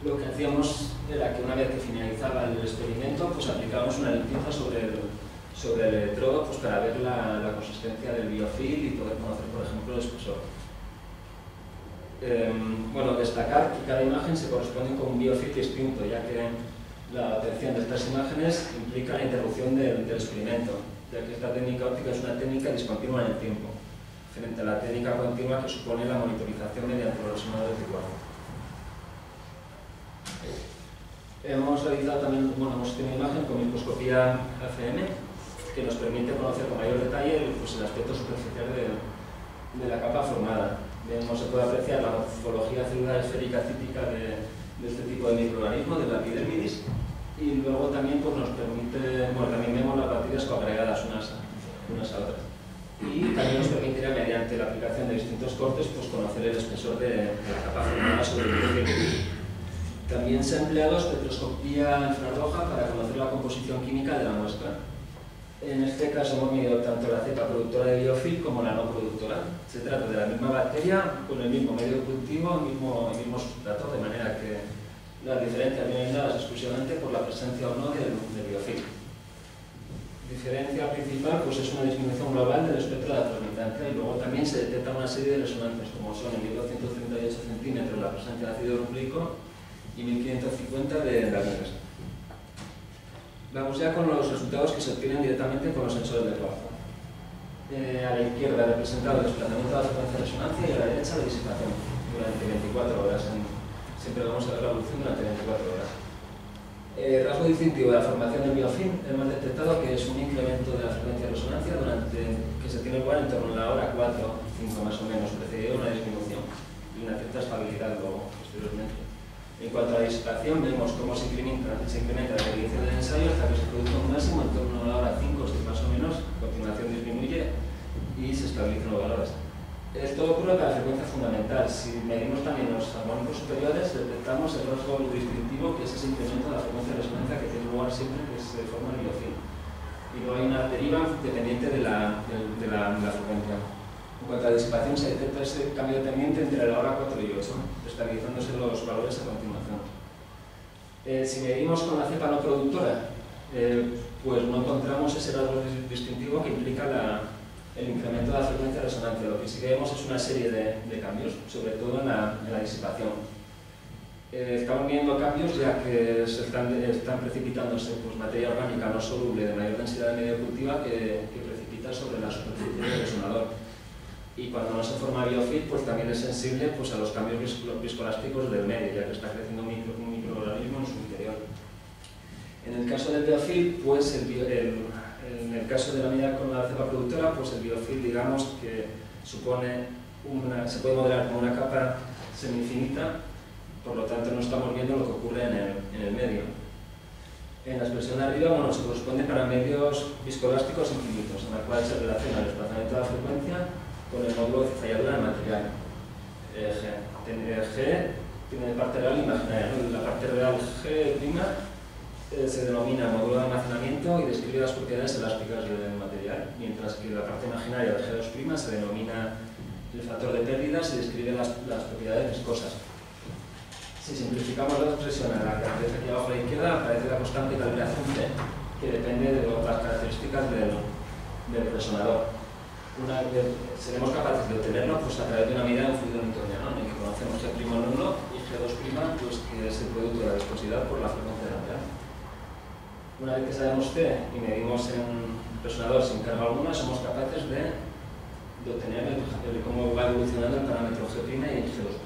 Lo que hacíamos era que una vez que finalizaba el experimento, pues aplicábamos una limpieza sobre el electrodo pues para ver la consistencia del biofilm y poder conocer, por ejemplo, el espesor. Bueno, destacar que cada imagen se corresponde con un biofilm distinto, ya que la obtención de estas imágenes implica la interrupción del experimento, ya que esta técnica óptica es una técnica discontinua en el tiempo, frente a la técnica continua que supone la monitorización mediante los resonadores de cuarzo. Hemos realizado también, hemos tenido una imagen con microscopía AFM que nos permite conocer con mayor detalle el aspecto superficial de la capa formada. Se puede apreciar la morfología celular esférica típica de este tipo de microorganismo, de la epidermidis, y luego también pues, nos permite, también vemos las bacterias coagregadas unas a otras. Y también nos permitirá, mediante la aplicación de distintos cortes, pues, conocer el espesor de la capa formada sobre el biofilm. También se ha empleado espectroscopía infrarroja para conocer la composición química de la muestra. En este caso hemos medido tanto la cepa productora de biofilm como la no productora. Se trata de la misma bacteria con el mismo medio de cultivo, el mismo sustrato, de manera que Las diferencias vienen dadas exclusivamente por la presencia o no del biofilm. Diferencia principal pues es una disminución global del espectro de la transmitancia, y luego también se detecta una serie de resonancias, como son en 1238 centímetros la presencia de ácido urúlico y 1550 de anhidros. Vamos ya con los resultados que se obtienen directamente con los sensores de cuarzo. A la izquierda representado el desplazamiento de la frecuencia de resonancia y a la derecha la disipación durante 24 horas. Siempre vamos a ver la evolución durante 24 horas. Rasgo distintivo de la formación del biofilm, hemos detectado que es un incremento de la frecuencia de resonancia que se tiene lugar en torno a la hora 4 o 5 más o menos, precedido de una disminución y una cierta estabilidad luego, posteriormente. En cuanto a la disipación, vemos cómo se incrementa la inicio del ensayo hasta que se produce un máximo en torno a la hora 5 o 6 más o menos, a continuación disminuye y se estabilizan los valores. Esto ocurre para la frecuencia fundamental. Si medimos también los armónicos superiores, detectamos el rasgo distintivo, que es ese incremento de la frecuencia de resonancia que tiene lugar siempre que se forma el biofilm. Y luego hay una deriva dependiente de la frecuencia. En cuanto a la disipación, se detecta ese cambio dependiente entre la hora 4 y 8, estabilizándose los valores a continuación. Si medimos con la cepa no productora, pues no encontramos ese rasgo distintivo que implica el incremento de la frecuencia de resonancia. Lo que sí que vemos es una serie de cambios, sobre todo en la disipación. Estamos viendo cambios ya que están precipitándose pues, materia orgánica no soluble de mayor densidad de medio cultiva que precipita sobre la superficie del resonador. Y cuando no se forma biofilm, pues también es sensible pues, a los cambios viscoelásticos del medio, ya que está creciendo un microorganismo en su interior. En el caso del biofilm, pues en el caso de la medida con la cepa productora, pues el biofilm, digamos que se puede modelar como una capa semi-infinita, por lo tanto no estamos viendo lo que ocurre en el medio. En la expresión de arriba, bueno, se corresponde para medios viscoelásticos infinitos, en la cual se relaciona el desplazamiento de la frecuencia con el módulo de cizalladura del material. G tiene parte real e imaginaria, ¿no? La parte real G' se denomina módulo de almacenamiento y describe las propiedades elásticas del material, mientras que la parte imaginaria de G2' se denomina el factor de pérdidas y describe las propiedades viscosas. Si simplificamos la expresión a la que aparece aquí abajo a la izquierda, aparece la constante calibración C, que depende de las características del resonador. Seremos capaces de obtenerlo pues, a través de una medida de un fluido newtoniano, en el que conocemos G' nulo y G2', pues, que es el producto de la viscosidad por la frecuencia lateral. Una vez que sabemos C y medimos en el resonador sin carga alguna, somos capaces de obtener cómo va evolucionando el parámetro G' y G2',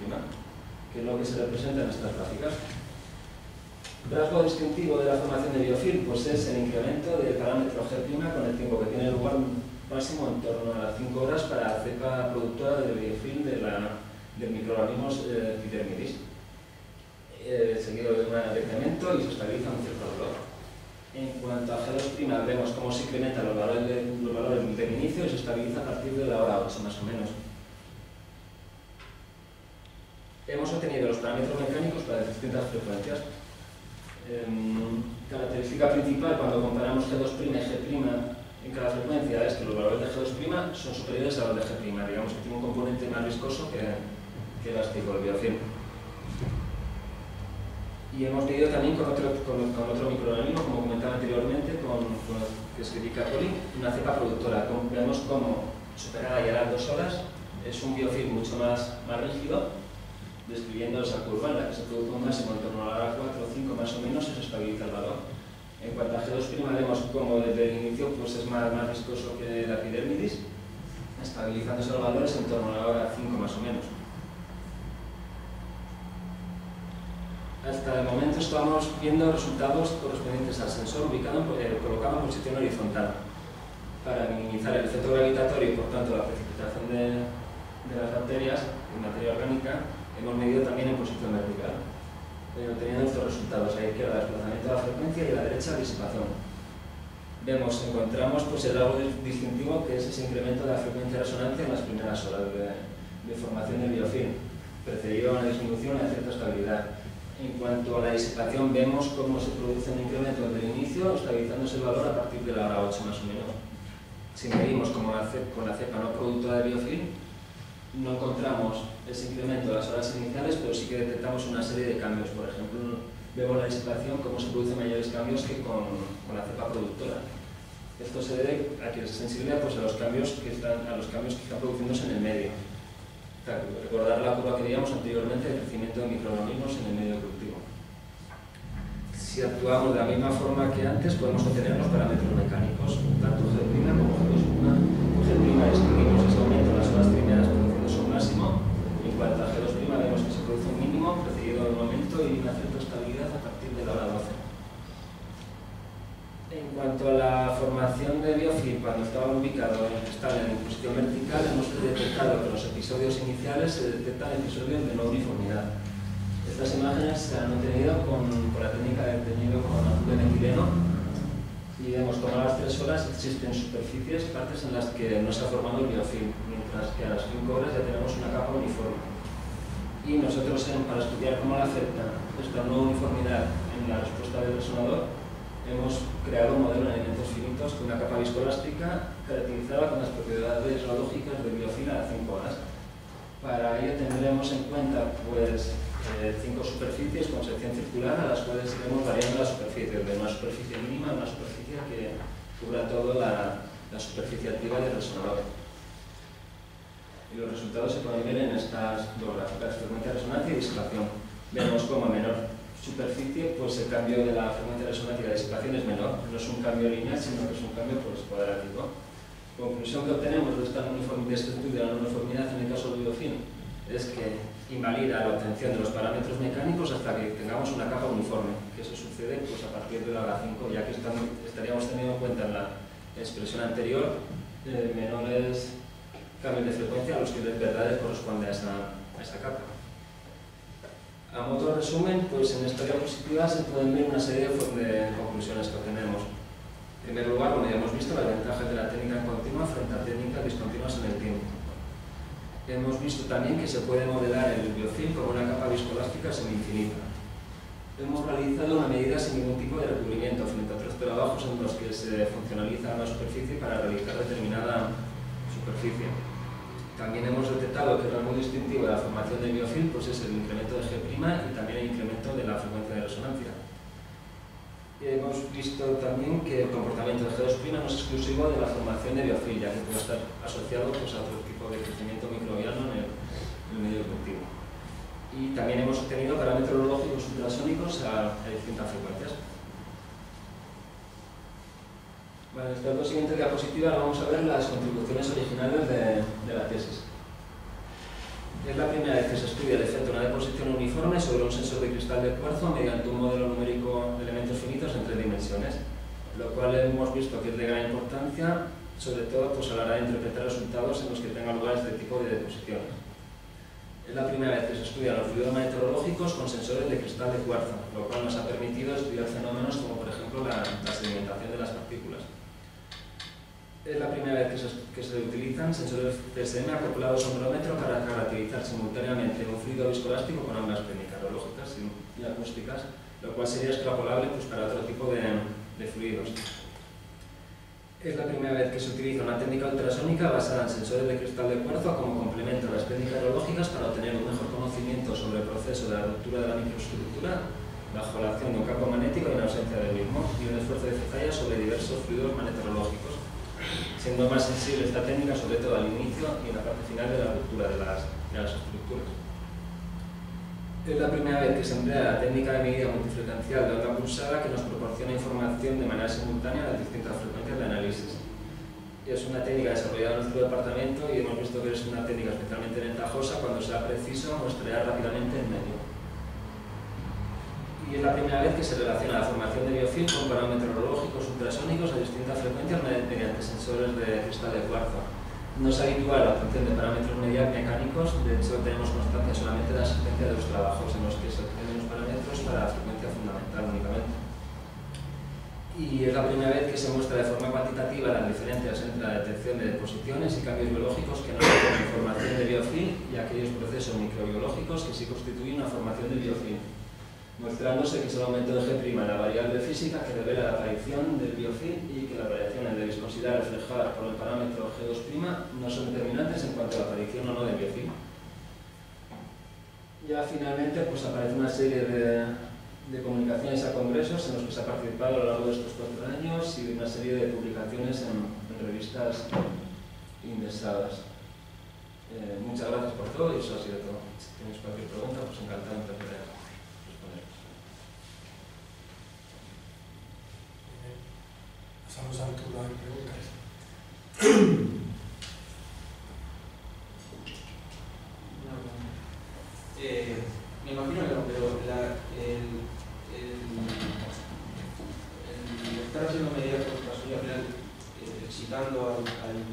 que es lo que se representa en estas gráficas. Rasgo distintivo de la formación de biofilm pues es el incremento del parámetro G' con el tiempo que tiene lugar máximo en torno a las 5 horas para la cepa productora del biofilm del microorganismo epidermidis, seguido de un decremento y se estabiliza un cierto valor. En cuanto a G2', vemos cómo se incrementan los valores del inicio y se estabiliza a partir de la hora 8 más o menos. Hemos obtenido los parámetros mecánicos para distintas frecuencias. Característica principal cuando comparamos G2' y G' en cada frecuencia es que los valores de G2' son superiores a los de G', digamos que tiene un componente más viscoso que elástico, el biofilm. Y hemos medido también con otro microorganismo, como comentaba anteriormente, que es Escherichia coli, una cepa productora. Vemos cómo, superada ya las 2 horas, es un biofilm mucho más rígido, describiendo esa curva en la que se produce un máximo en torno a la hora 4 o 5 más o menos y se estabiliza el valor. En cuanto a G2', vemos cómo desde el inicio pues, es más viscoso que la epidermidis, estabilizándose los valores en torno a la hora 5 más o menos. Hasta el momento estamos viendo resultados correspondientes al sensor colocado en posición horizontal para minimizar el efecto gravitatorio y por tanto la precipitación de las bacterias en materia orgánica. Hemos medido también en posición vertical, obteniendo estos resultados. A la izquierda el desplazamiento de la frecuencia y a la derecha la disipación. Encontramos pues, el rasgo distintivo que es ese incremento de la frecuencia de resonancia en las primeras horas de formación del biofilm, precedido a una disminución y a cierta estabilidad. En cuanto a la disipación, vemos cómo se produce un incremento desde el inicio, estabilizándose el valor a partir de la hora 8 más o menos. Si medimos con la cepa no productora de biofilm, no encontramos ese incremento de las horas iniciales, pero sí que detectamos una serie de cambios. Por ejemplo, vemos la disipación, cómo se producen mayores cambios que con la cepa productora. Esto se debe a que es sensible pues, a los cambios que están produciéndose en el medio. Recordar la curva que veíamos anteriormente del crecimiento de microorganismos en el medio cultivo. Si actuamos de la misma forma que antes, podemos obtener los parámetros mecánicos, tanto G' como G2'. G' distinguimos ese aumento en las horas primeras produciéndose un máximo, y en cuanto a G2' vemos que se produce un mínimo precedido de un aumento y una cierta estabilidad a partir de la hora 12. En cuanto a la formación de biofilm, cuando estaba ubicado en cristal en posición vertical, hemos detectado que los episodios iniciales se detectan episodios de no uniformidad. Estas imágenes se han obtenido con la técnica de teñido con azul de metileno y vemos cómo a las 3 horas existen superficies, partes en las que no se ha formado el biofilm, mientras que a las 5 horas ya tenemos una capa uniforme. Y nosotros, para estudiar cómo le afecta esta no uniformidad en la respuesta del resonador, hemos creado un modelo de elementos finitos con una capa viscoelástica caracterizada con las propiedades radiológicas del biofilm a las 5 horas. Para ello tendremos en cuenta pues, 5 superficies con sección circular a las cuales iremos variando la superficie, de una superficie mínima a una superficie que cubra toda la superficie activa del resonador. Y los resultados se pueden ver en estas dos gráficas, frecuencia de resonancia y disipación. Vemos como a menor superficie, pues el cambio de la frecuencia de resonancia y la disipación es menor. No es un cambio lineal, sino que es un cambio pues, cuadrático. Conclusión que obtenemos de este estudio de la no uniformidad en el caso del biofilm es que invalida la obtención de los parámetros mecánicos hasta que tengamos una capa uniforme, que eso sucede pues, a partir de la hora 5, ya que estaríamos teniendo en cuenta en la expresión anterior menores cambios de frecuencia a los que de verdad corresponde a esa capa. A modo de resumen, pues en esta diapositiva se pueden ver una serie de conclusiones que obtenemos. En primer lugar, como ya hemos visto, las ventajas de la técnica continua frente a técnicas discontinuas en el tiempo. Hemos visto también que se puede modelar el biofilm como una capa viscoelástica semi-infinita. Hemos realizado una medida sin ningún tipo de recubrimiento frente a otros trabajos en los que se funcionaliza una superficie para realizar determinada superficie. También hemos detectado que el rango distintivo de la formación de biofilm pues es el incremento de G' y también el incremento de la frecuencia de resonancia. Hemos visto también que el comportamiento de G2' no es exclusivo de la formación de biofilm, ya que puede estar asociado pues, a otro tipo de crecimiento microbiano en el medio cultivo. Y también hemos obtenido parámetros lógicos ultrasónicos a distintas frecuencias. Bueno, en estas dos siguientes diapositivas vamos a ver las contribuciones originales de la tesis. Es la primera vez que se estudia el efecto de una deposición uniforme sobre un sensor de cristal de cuarzo mediante un modelo numérico de elementos finitos en 3 dimensiones, lo cual hemos visto que es de gran importancia, sobre todo pues, a la hora de interpretar resultados en los que tenga lugar este tipo de deposiciones. Es la primera vez que se estudian los fluidos meteorológicos con sensores de cristal de cuarzo, lo cual nos ha permitido estudiar fenómenos como, por ejemplo, la sedimentación de las partículas. Es la primera vez que se utilizan sensores CSM acoplados a un barómetro para caracterizar simultáneamente un fluido viscoelástico con ambas técnicas, radiológicas y acústicas, lo cual sería extrapolable pues, para otro tipo de fluidos. Es la primera vez que se utiliza una técnica ultrasónica basada en sensores de cristal de cuarzo como complemento a las técnicas radiológicas para obtener un mejor conocimiento sobre el proceso de la ruptura de la microestructura bajo la acción de un campo magnético y en ausencia del mismo, y un esfuerzo de cizalla sobre diversos fluidos magnetorológicos, siendo más sensible esta técnica sobre todo al inicio y en la parte final de la ruptura de las estructuras. Es la primera vez que se emplea la técnica de medida multifrecuencial de onda pulsada que nos proporciona información de manera simultánea a las distintas frecuencias de análisis. Es una técnica desarrollada en nuestro departamento y hemos visto que es una técnica especialmente ventajosa cuando sea preciso muestrear rápidamente el medio. Y es la primera vez que se relaciona la formación de biofilm con parámetros radiológicos ultrasónicos a distintas frecuencias mediante sensores de cristal de cuarzo. No es habitual la obtención de parámetros mecánicos, de hecho tenemos constancia solamente de la existencia de los trabajos en los que se obtienen los parámetros para la frecuencia fundamental únicamente. Y es la primera vez que se muestra de forma cuantitativa las diferencias entre la detección de deposiciones y cambios biológicos que no son formación de biofilm y aquellos procesos microbiológicos que sí constituyen una formación de biofilm. mostrándose que es el aumento de G' en la variable física que revela la aparición del biofilm y que las variaciones de viscosidad reflejadas por el parámetro G2' no son determinantes en cuanto a la aparición o no del biofilm. Ya finalmente pues aparece una serie de comunicaciones a congresos en los que se ha participado a lo largo de estos 4 años y una serie de publicaciones en revistas indexadas. Muchas gracias por todo y eso ha sido todo. Si tenéis cualquier pregunta, pues encantado de responder. Pasamos al turno de preguntas. Me imagino que no, pero el estar haciendo medidas contra al final, excitando al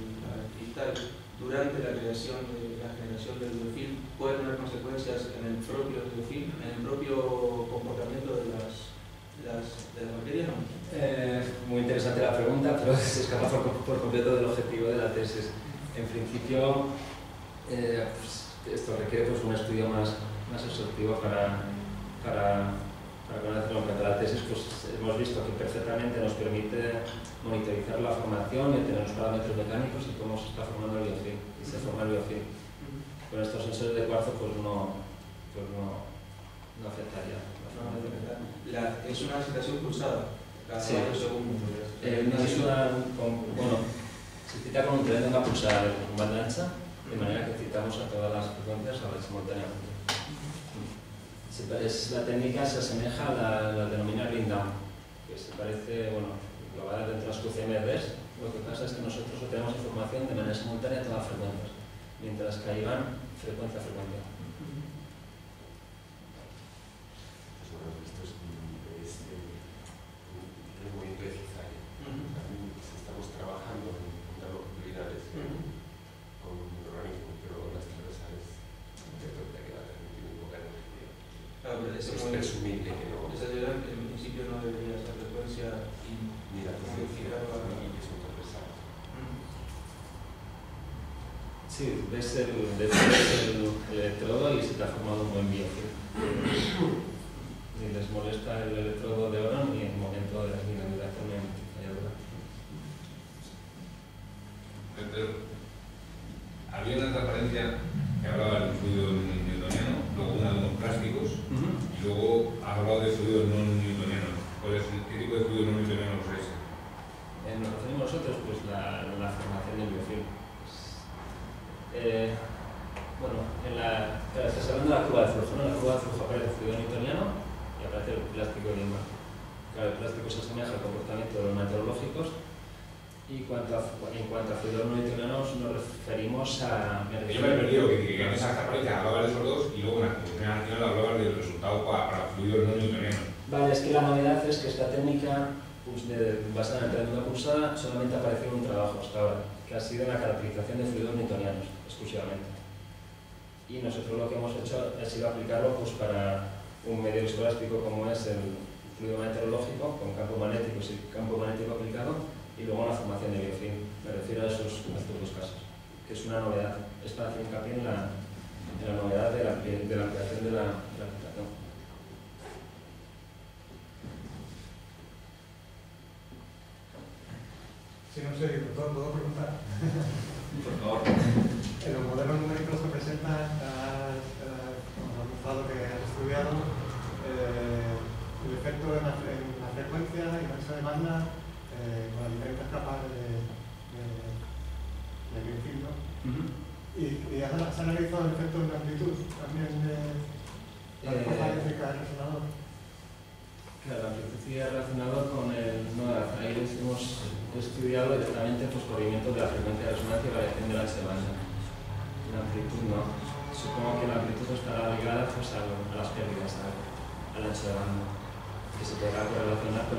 cristal durante la creación de la generación del biofilm, puede tener consecuencias en el propio biofilm, en el propio comportamiento de las bacterias, ¿no? Muy interesante la pregunta, pero se escapa por completo del objetivo de la tesis. En principio, pues, esto requiere pues, un estudio más exhaustivo para conocerlo. En cuanto a la tesis, pues, hemos visto que perfectamente nos permite monitorizar la formación y tener los parámetros mecánicos y cómo se está formando el biofilm y se forma el biofilm. Con estos sensores de cuarzo pues no afectaría. Es una excitación pulsada cada Sí. segundo. No es bueno, se excita con un tren de una pulsada de banda ancha, de manera que excitamos a todas las frecuencias a la simultáneamente. La técnica se asemeja a la denomina Green-Down, que se parece, bueno, global dentro de las QCMRs. Lo que pasa es que nosotros obtenemos información de manera simultánea a todas las frecuencias, mientras que ahí van frecuencia a frecuencia. Estamos trabajando en nanomoleculares con organismos, pero las transversales de totalidad no tienen poca energía. Claro, pero Es presumible que no. Esa teoría en principio no debería ser frecuencia Ni la frecuencia ni que son transversales. Sí, ves el electrodo y se te ha formado un buen biofilm. Ni les molesta el electrodo de oro ni el momento de la mineralización en talladura. Había una transparencia que hablaba del fluido newtoniano, luego una de unos plásticos, y luego ha hablado de fluidos no newtonianos. ¿Qué tipo de fluido no newtoniano es ese? Nos referimos nosotros, pues la formación del biofilm. Bueno, estás hablando de la curva de flujo, ¿no? En la curva de flujo aparece el fluido newtoniano y aparece el plástico de Lima. Claro, el plástico se asemeja al comportamiento de los meteorológicos y en cuanto a fluidos no newtonianos nos referimos a... Yo me he perdido que en esa transparencia hablaba de esos dos y luego en la conclusión nacional hablaba del resultado para fluidos no newtonianos. Vale, es que la novedad es que esta técnica basada en el tren de una pulsada solamente ha aparecido en un trabajo hasta ahora, que ha sido la caracterización de fluidos newtonianos exclusivamente. Y nosotros lo que hemos hecho ha sido aplicarlo pues, para un medio viscoelástico como es el fluido meteorológico, con campo magnético y campo magnético aplicado, y luego la formación de biofilm. Me refiero a estos dos casos, que es una novedad. Es para hacer hincapié en la novedad de la ampliación de la aplicación. Si no sé, ¿puedo preguntar? Por favor. En los modelos numéricos que presentan, como has mostrado que has estudiado, el efecto en la frecuencia y la ancho de banda con las diferentes capas de biofilm, ¿no? ¿Y has analizado el efecto en la amplitud también de la respuesta eléctrica del resonador? Claro, la amplitud y el resonador con el NOAD, ahí hemos estudiado directamente pues, movimientos de la frecuencia de resonancia y variación de la ancho de banda. La amplitud no. Supongo que la amplitud estará ligada pues, a las pérdidas, al ancho de banda, que se podrá correlacionar con